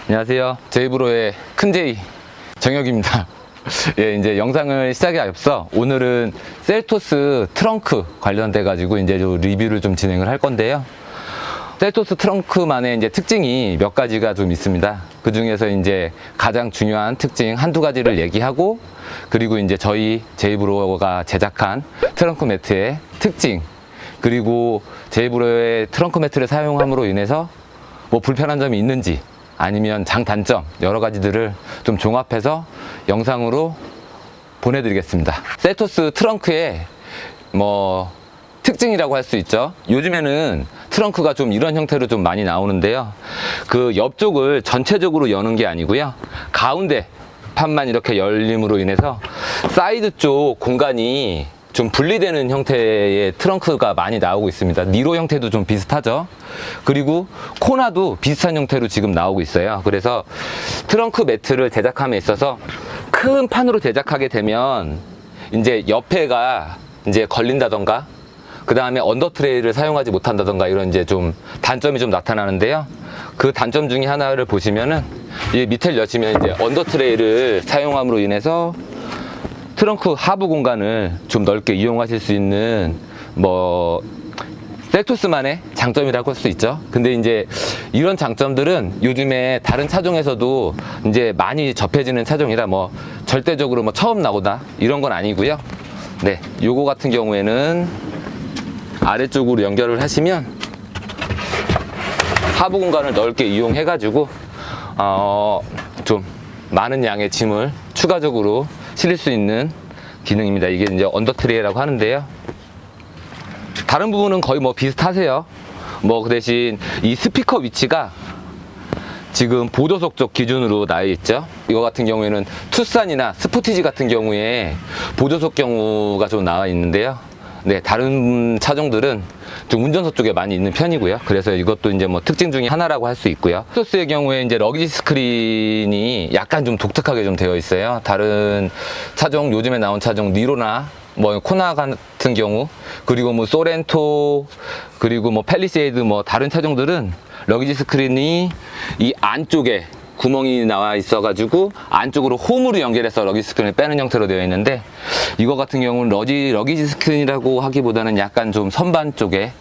안녕하세요. 제이브로의 큰 제이 정혁입니다. 예, 이제 영상을 시작에 앞서 오늘은 셀토스 트렁크 관련돼 가지고 이제 리뷰를 좀 진행을 할 건데요. 셀토스 트렁크만의 이제 특징이 몇 가지가 좀 있습니다. 그 중에서 이제 가장 중요한 특징 한두 가지를 얘기하고, 그리고 이제 저희 제이브로가 제작한 트렁크 매트의 특징, 그리고 제이브로의 트렁크 매트를 사용함으로 인해서 뭐 불편한 점이 있는지, 아니면 장단점 여러 가지들을 좀 종합해서 영상으로 보내드리겠습니다. 셀토스 트렁크의 뭐 특징이라고 할 수 있죠. 요즘에는 트렁크가 좀 이런 형태로 좀 많이 나오는데요. 그 옆쪽을 전체적으로 여는 게 아니고요. 가운데 판만 이렇게 열림으로 인해서 사이드 쪽 공간이 좀 분리되는 형태의 트렁크가 많이 나오고 있습니다. 니로 형태도 좀 비슷하죠. 그리고 코나도 비슷한 형태로 지금 나오고 있어요. 그래서 트렁크 매트를 제작함에 있어서 큰 판으로 제작하게 되면 이제 옆에가 이제 걸린다던가, 그 다음에 언더 트레이를 사용하지 못한다던가, 이런 이제 좀 단점이 좀 나타나는데요. 그 단점 중에 하나를 보시면은 이 밑을 여시면 이제 언더 트레이를 사용함으로 인해서 트렁크 하부 공간을 좀 넓게 이용하실 수 있는 뭐 셀토스만의 장점이라고 할 수 있죠. 근데 이제 이런 장점들은 요즘에 다른 차종에서도 이제 많이 접해지는 차종이라 뭐 절대적으로 뭐 처음 나오다 이런 건 아니고요. 네, 요거 같은 경우에는 아래쪽으로 연결을 하시면 하부 공간을 넓게 이용해 가지고 좀 많은 양의 짐을 추가적으로 실을 수 있는 기능입니다. 이게 이제 언더 트레이라고 하는데요. 다른 부분은 거의 뭐 비슷하세요. 뭐 그 대신 이 스피커 위치가 지금 보조석 쪽 기준으로 나와 있죠. 이거 같은 경우에는 투싼이나 스포티지 같은 경우에 보조석 경우가 좀 나와 있는데요. 네, 다른 차종들은 좀 운전석 쪽에 많이 있는 편이고요. 그래서 이것도 이제 뭐 특징 중에 하나라고 할 수 있고요. 셀토스의 경우에 이제 러기지 스크린이 약간 좀 독특하게 좀 되어 있어요. 다른 차종, 요즘에 나온 차종 니로나 뭐 코나 같은 경우, 그리고 뭐 소렌토, 그리고 뭐 팰리세이드, 뭐 다른 차종들은 러기지 스크린이 이 안쪽에 구멍이 나와 있어가지고 안쪽으로 홈으로 연결해서 러기지 스크린을 빼는 형태로 되어 있는데, 이거 같은 경우는 러기지 스크린이라고 하기보다는 약간 좀 선반 쪽에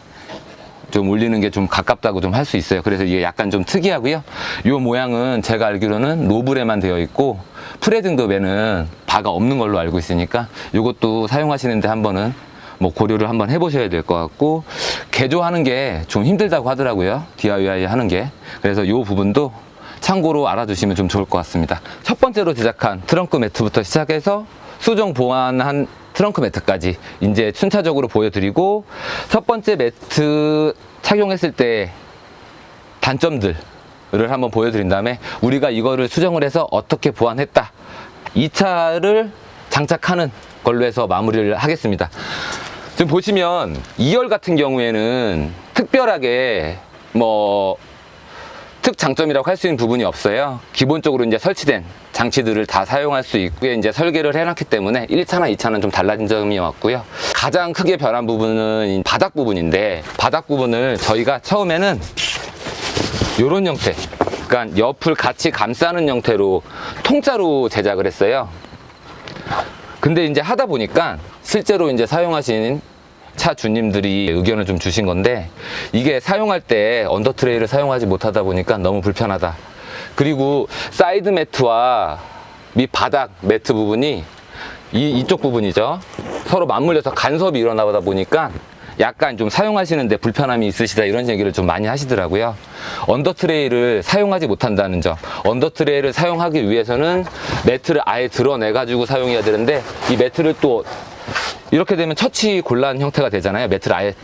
좀 올리는 게 좀 가깝다고 좀 할 수 있어요. 그래서 이게 약간 좀 특이하고요. 이 모양은 제가 알기로는 로블에만 되어 있고 프레 등급에는 바가 없는 걸로 알고 있으니까 이것도 사용하시는데 한번은 뭐 고려를 한번 해보셔야 될 것 같고, 개조하는 게 좀 힘들다고 하더라고요. DIY 하는 게. 그래서 이 부분도 참고로 알아두시면 좀 좋을 것 같습니다. 첫 번째로 제작한 트렁크 매트부터 시작해서 수정 보완한 트렁크 매트까지 이제 순차적으로 보여드리고, 첫 번째 매트 착용했을 때 단점들을 한번 보여드린 다음에 우리가 이거를 수정을 해서 어떻게 보완했다, 2차를 장착하는 걸로 해서 마무리를 하겠습니다. 지금 보시면 2열 같은 경우에는 특별하게 뭐 특장점이라고 할 수 있는 부분이 없어요. 기본적으로 이제 설치된 장치들을 다 사용할 수 있고 이제 설계를 해놨기 때문에 1차나 2차는 좀 달라진 점이 왔고요. 가장 크게 변한 부분은 바닥 부분인데, 바닥 부분을 저희가 처음에는 이런 형태, 그러니까 옆을 같이 감싸는 형태로 통짜로 제작을 했어요. 근데 이제 하다 보니까 실제로 이제 사용하신 차 주님들이 의견을 좀 주신 건데, 이게 사용할 때 언더 트레이를 사용하지 못하다 보니까 너무 불편하다. 그리고 사이드 매트와 밑 바닥 매트 부분이 이쪽 부분이죠. 서로 맞물려서 간섭이 일어나다 보니까 약간 좀 사용하시는데 불편함이 있으시다, 이런 얘기를 좀 많이 하시더라고요. 언더 트레이를 사용하지 못한다는 점, 언더 트레이를 사용하기 위해서는 매트를 아예 드러내 가지고 사용해야 되는데, 이 매트를 또 이렇게 되면 처치 곤란 형태가 되잖아요. 매트를 아예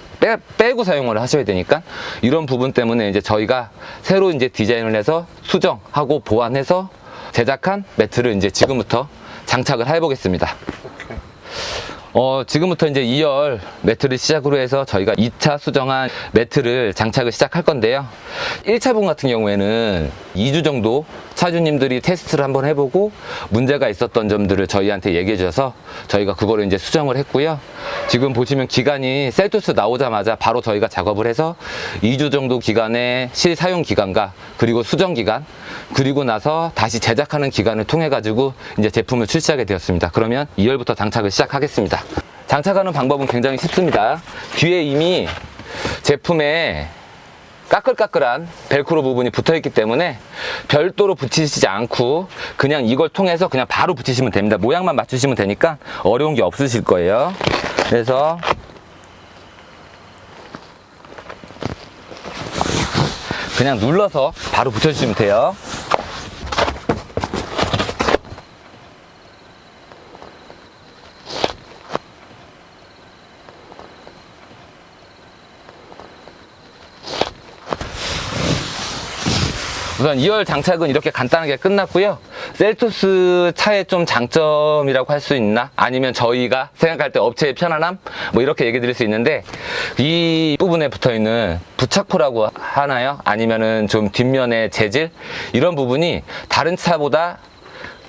빼고 사용을 하셔야 되니까, 이런 부분 때문에 이제 저희가 새로 이제 디자인을 해서 수정하고 보완해서 제작한 매트를 이제 지금부터 장착을 해보겠습니다. 지금부터 이제 2열 매트를 시작으로 해서 저희가 2차 수정한 매트를 장착을 시작할 건데요. 1차 부분 같은 경우에는 2주 정도 차주님들이 테스트를 한번 해보고 문제가 있었던 점들을 저희한테 얘기해 주셔서 저희가 그거를 이제 수정을 했고요. 지금 보시면 기간이 셀토스 나오자마자 바로 저희가 작업을 해서 2주 정도 기간의 실사용 기간과 그리고 수정 기간, 그리고 나서 다시 제작하는 기간을 통해 가지고 이제 제품을 출시하게 되었습니다. 그러면 2열부터 장착을 시작하겠습니다. 장착하는 방법은 굉장히 쉽습니다. 뒤에 이미 제품에 까끌까끌한 벨크로 부분이 붙어 있기 때문에 별도로 붙이시지 않고 그냥 이걸 통해서 그냥 바로 붙이시면 됩니다. 모양만 맞추시면 되니까 어려운 게 없으실 거예요. 그래서 그냥 눌러서 바로 붙여주시면 돼요. 우선 2열 장착은 이렇게 간단하게 끝났고요. 셀토스 차의 좀 장점이라고 할 수 있나? 아니면 저희가 생각할 때 업체의 편안함? 뭐 이렇게 얘기 드릴 수 있는데, 이 부분에 붙어있는 부착포라고 하나요? 아니면은 좀 뒷면의 재질? 이런 부분이 다른 차보다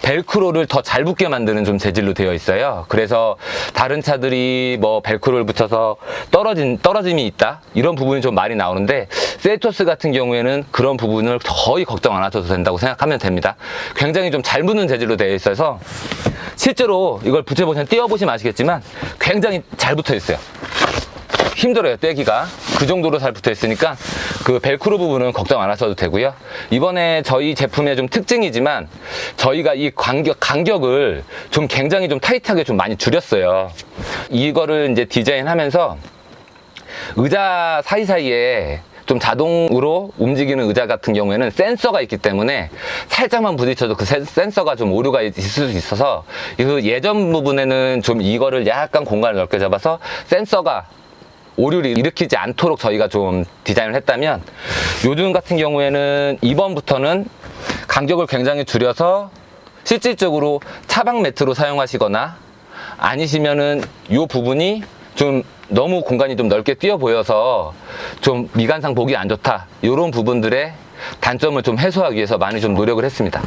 벨크로를 더 잘 붙게 만드는 좀 재질로 되어 있어요. 그래서 다른 차들이 뭐 벨크로를 붙여서 떨어짐이 있다, 이런 부분이 좀 많이 나오는데, 셀토스 같은 경우에는 그런 부분을 거의 걱정 안 하셔도 된다고 생각하면 됩니다. 굉장히 좀 잘 붙는 재질로 되어 있어서 실제로 이걸 붙여보시면, 띄워보시면 아시겠지만 굉장히 잘 붙어 있어요. 힘들어요, 떼기가. 그 정도로 잘 붙어 있으니까 그 벨크로 부분은 걱정 안 하셔도 되고요. 이번에 저희 제품의 좀 특징이지만 저희가 이 간격을 좀 굉장히 좀 타이트하게 좀 많이 줄였어요. 이거를 이제 디자인하면서 의자 사이사이에 좀 자동으로 움직이는 의자 같은 경우에는 센서가 있기 때문에 살짝만 부딪혀도 그 센서가 좀 오류가 있을 수 있어서, 그 예전 부분에는 좀 이거를 약간 공간을 넓게 잡아서 센서가 오류를 일으키지 않도록 저희가 좀 디자인을 했다면, 요즘 같은 경우에는 이번부터는 간격을 굉장히 줄여서 실질적으로 차박 매트로 사용하시거나, 아니시면은 이 부분이 좀 너무 공간이 좀 넓게 띄어 보여서 좀 미관상 보기 안 좋다, 이런 부분들의 단점을 좀 해소하기 위해서 많이 좀 노력을 했습니다.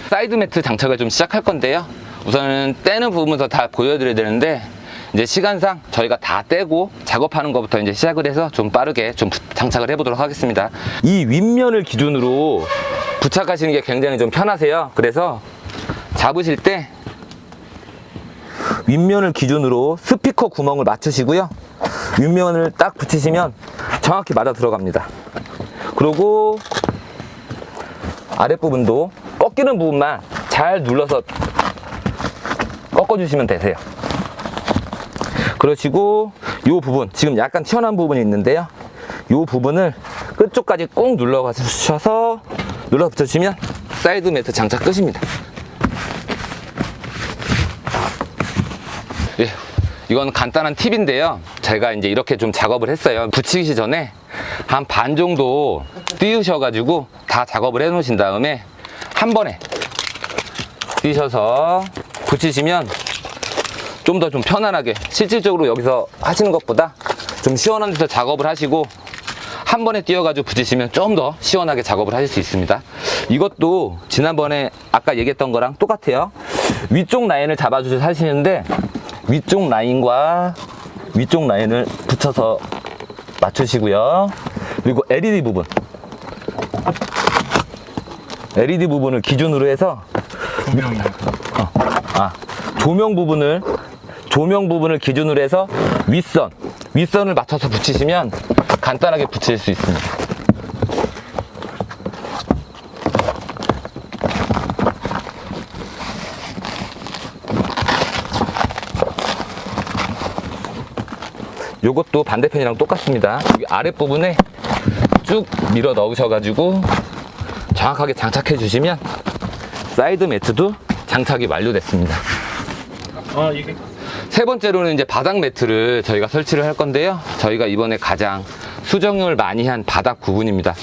사이드 매트 장착을 좀 시작할 건데요. 우선은 떼는 부분부터 다 보여드려야 되는데, 이제 시간상 저희가 다 떼고 작업하는 것부터 이제 시작을 해서 좀 빠르게 좀 장착을 해보도록 하겠습니다. 이 윗면을 기준으로 부착하시는 게 굉장히 좀 편하세요. 그래서 잡으실 때 윗면을 기준으로 스피커 구멍을 맞추시고요. 윗면을 딱 붙이시면 정확히 맞아 들어갑니다. 그리고 아랫부분도 꺾이는 부분만 잘 눌러서 꺾어주시면 되세요. 그러시고 이 부분, 지금 약간 튀어나온 부분이 있는데요, 이 부분을 끝쪽까지 꼭 눌러가셔서 눌러 붙여주시면 사이드 매트 장착 끝입니다. 예, 이건 간단한 팁인데요, 제가 이제 이렇게 좀 작업을 했어요. 붙이기 전에 한 반 정도 띄우셔가지고 다 작업을 해 놓으신 다음에 한 번에 띄셔서 붙이시면 좀 더 좀 편안하게, 실질적으로 여기서 하시는 것보다 좀 시원한 데서 작업을 하시고 한 번에 띄워가지고 붙이시면 좀 더 시원하게 작업을 하실 수 있습니다. 이것도 지난번에 아까 얘기했던 거랑 똑같아요. 위쪽 라인을 잡아주셔서 하시는데, 위쪽 라인과 위쪽 라인을 붙여서 맞추시고요. 그리고 LED 부분을 기준으로 해서 조명 부분을 기준으로 해서 윗선을 맞춰서 붙이시면 간단하게 붙일 수 있습니다. 요것도 반대편이랑 똑같습니다. 여기 아랫부분에 쭉 밀어 넣으셔가지고 정확하게 장착해 주시면 사이드 매트도 장착이 완료됐습니다. 세 번째로는 이제 바닥 매트를 저희가 설치를 할 건데요. 저희가 이번에 가장 수정을 많이 한 바닥 부분입니다.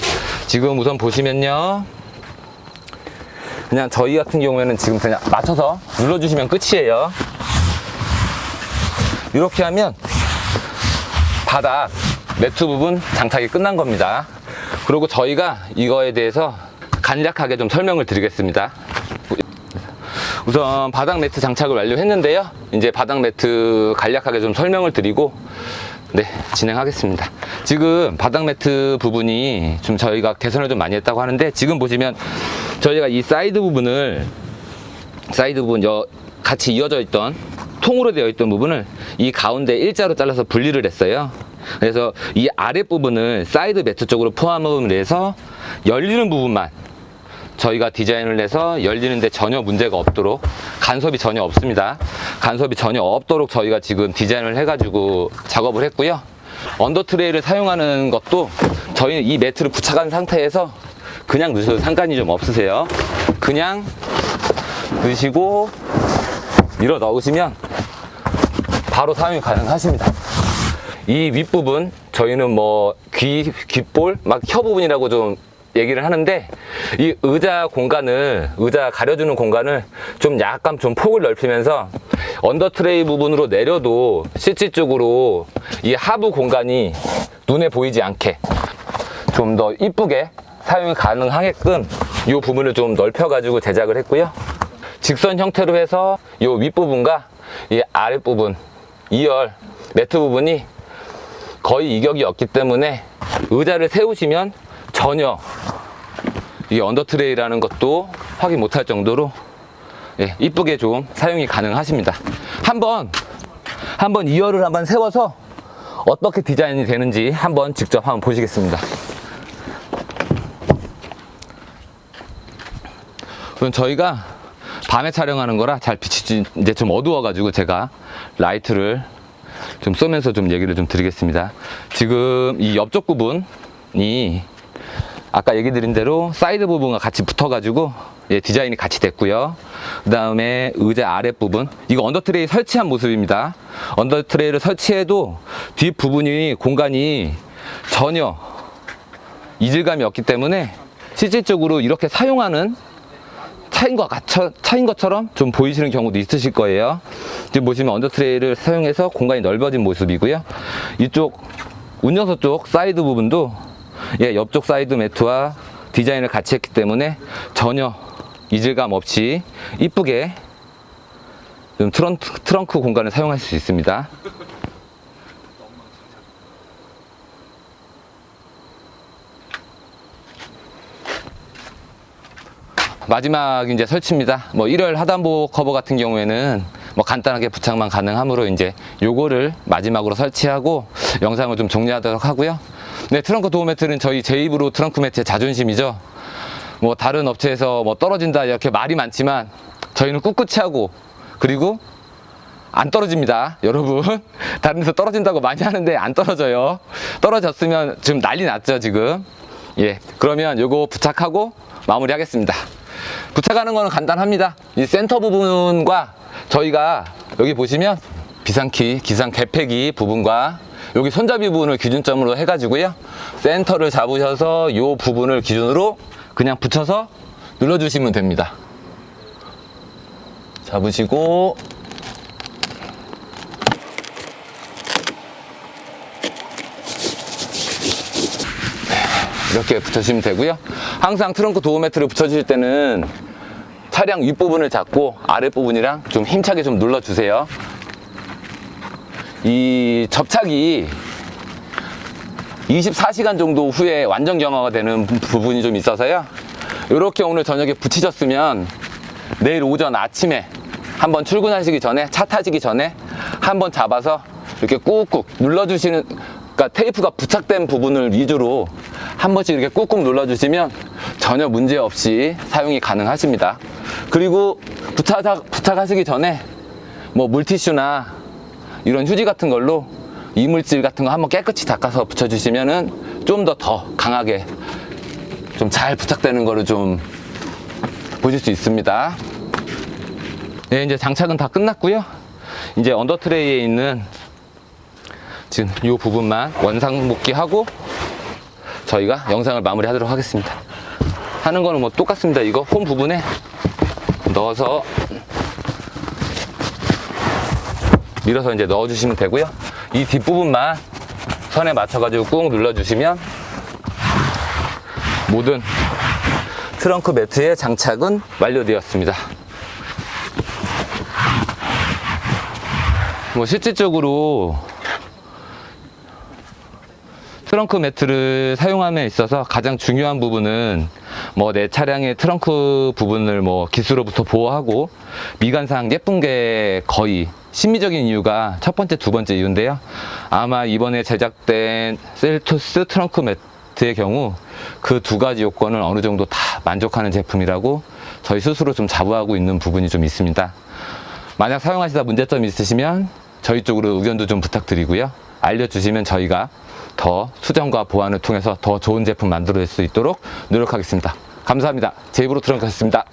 지금 우선 보시면요, 그냥 저희 같은 경우에는 지금 그냥 맞춰서 눌러주시면 끝이에요. 이렇게 하면 바닥 매트 부분 장착이 끝난 겁니다. 그리고 저희가 이거에 대해서 간략하게 좀 설명을 드리겠습니다. 우선 바닥 매트 장착을 완료했는데요. 이제 바닥 매트 간략하게 좀 설명을 드리고 진행하겠습니다. 지금 바닥 매트 부분이 좀 저희가 개선을 좀 많이 했다고 하는데, 지금 보시면 저희가 이 사이드 부분 같이 이어져 있던 통으로 되어 있던 부분을 이 가운데 일자로 잘라서 분리를 했어요. 그래서 이 아랫부분을 사이드 매트 쪽으로 포함을 해서 열리는 부분만 저희가 디자인을 해서 열리는데 전혀 문제가 없도록, 간섭이 전혀 없습니다. 간섭이 전혀 없도록 저희가 지금 디자인을 해가지고 작업을 했고요. 언더 트레이를 사용하는 것도 저희는 이 매트를 부착한 상태에서 그냥 넣으셔도 상관이 좀 없으세요. 그냥 넣으시고 밀어 넣으시면 바로 사용이 가능하십니다. 이 윗부분 저희는 뭐 귓볼 막 혀 부분이라고 좀 얘기를 하는데, 이 의자 가려주는 공간을 좀 약간 좀 폭을 넓히면서 언더 트레이 부분으로 내려도 CG 쪽으로 이 하부 공간이 눈에 보이지 않게 좀 더 이쁘게 사용이 가능하게끔 이 부분을 좀 넓혀 가지고 제작을 했고요. 직선 형태로 해서 이 윗부분과 이 아랫부분 2열 매트 부분이 거의 이격이 없기 때문에 의자를 세우시면 전혀 이 언더 트레이라는 것도 확인 못할 정도로 이쁘게 좀 사용이 가능하십니다. 한번 2열을 한번 세워서 어떻게 디자인이 되는지 한번 직접 한번 보시겠습니다. 그럼 저희가 밤에 촬영하는 거라 잘 빛이 이제 좀 어두워가지고 제가 라이트를 좀 쏘면서 좀 얘기를 좀 드리겠습니다. 지금 이 옆쪽 부분이 아까 얘기 드린 대로 사이드 부분과 같이 붙어가지고 디자인이 같이 됐고요. 그 다음에 의자 아랫부분, 이거 언더 트레이 설치한 모습입니다. 언더 트레이를 설치해도 뒷부분이 공간이 전혀 이질감이 없기 때문에 실질적으로 이렇게 사용하는 차인 것처럼 좀 보이시는 경우도 있으실 거예요. 지금 보시면 언더 트레이를 사용해서 공간이 넓어진 모습이고요. 이쪽 운전석 쪽 사이드 부분도 옆쪽 사이드 매트와 디자인을 같이 했기 때문에 전혀 이질감 없이 이쁘게 좀 트렁크 공간을 사용할 수 있습니다. 마지막 이제 설치입니다. 뭐 1열 하단부 커버 같은 경우에는 뭐 간단하게 부착만 가능하므로 이제 요거를 마지막으로 설치하고 영상을 좀 정리하도록 하고요. 트렁크 도어 매트는 저희 제 입으로 트렁크 매트의 자존심이죠. 뭐 다른 업체에서 뭐 떨어진다 이렇게 말이 많지만 저희는 꿋꿋이 하고, 그리고 안 떨어집니다. 여러분, 다른 데서 떨어진다고 많이 하는데 안 떨어져요. 떨어졌으면 지금 난리 났죠 지금. 그러면 요거 부착하고 마무리 하겠습니다. 부착하는 거는 간단합니다. 이 센터 부분과 저희가 여기 보시면 비상키, 기상 개폐기 부분과 여기 손잡이 부분을 기준점으로 해가지고요, 센터를 잡으셔서 이 부분을 기준으로 그냥 붙여서 눌러주시면 됩니다. 잡으시고 이렇게 붙여주시면 되고요. 항상 트렁크 도어 매트를 붙여주실 때는 차량 윗부분을 잡고 아랫부분이랑 좀 힘차게 좀 눌러주세요. 이 접착이 24시간 정도 후에 완전 경화가 되는 부분이 좀 있어서요, 이렇게 오늘 저녁에 붙이셨으면 내일 오전 아침에 한번 출근하시기 전에, 차 타시기 전에 한번 잡아서 이렇게 꾹꾹 눌러주시는, 그러니까 테이프가 부착된 부분을 위주로 한 번씩 이렇게 꾹꾹 눌러주시면 전혀 문제 없이 사용이 가능하십니다. 그리고 부착하시기 전에 뭐 물티슈나 이런 휴지 같은 걸로 이물질 같은 거 한번 깨끗이 닦아서 붙여주시면은 좀 더 강하게 좀 잘 부착되는 거를 좀 보실 수 있습니다. 이제 장착은 다 끝났고요. 이제 언더 트레이에 있는 지금 이 부분만 원상복귀하고 저희가 영상을 마무리하도록 하겠습니다. 하는 거는 뭐 똑같습니다. 이거 홈 부분에 넣어서 밀어서 이제 넣어주시면 되고요. 이 뒷부분만 선에 맞춰가지고 꾹 눌러주시면 모든 트렁크 매트의 장착은 완료되었습니다. 뭐 실질적으로 트렁크 매트를 사용함에 있어서 가장 중요한 부분은 뭐 내 차량의 트렁크 부분을 뭐 기스로부터 보호하고 미관상 예쁜 게 거의 심미적인 이유가 첫 번째, 두 번째 이유인데요. 아마 이번에 제작된 셀토스 트렁크 매트의 경우 그 두 가지 요건을 어느 정도 다 만족하는 제품이라고 저희 스스로 좀 자부하고 있는 부분이 좀 있습니다. 만약 사용하시다 문제점이 있으시면 저희 쪽으로 의견도 좀 부탁드리고요. 알려주시면 저희가 더 수정과 보완을 통해서 더 좋은 제품 만들어낼 수 있도록 노력하겠습니다. 감사합니다. 제 입으로 트렁크였습니다.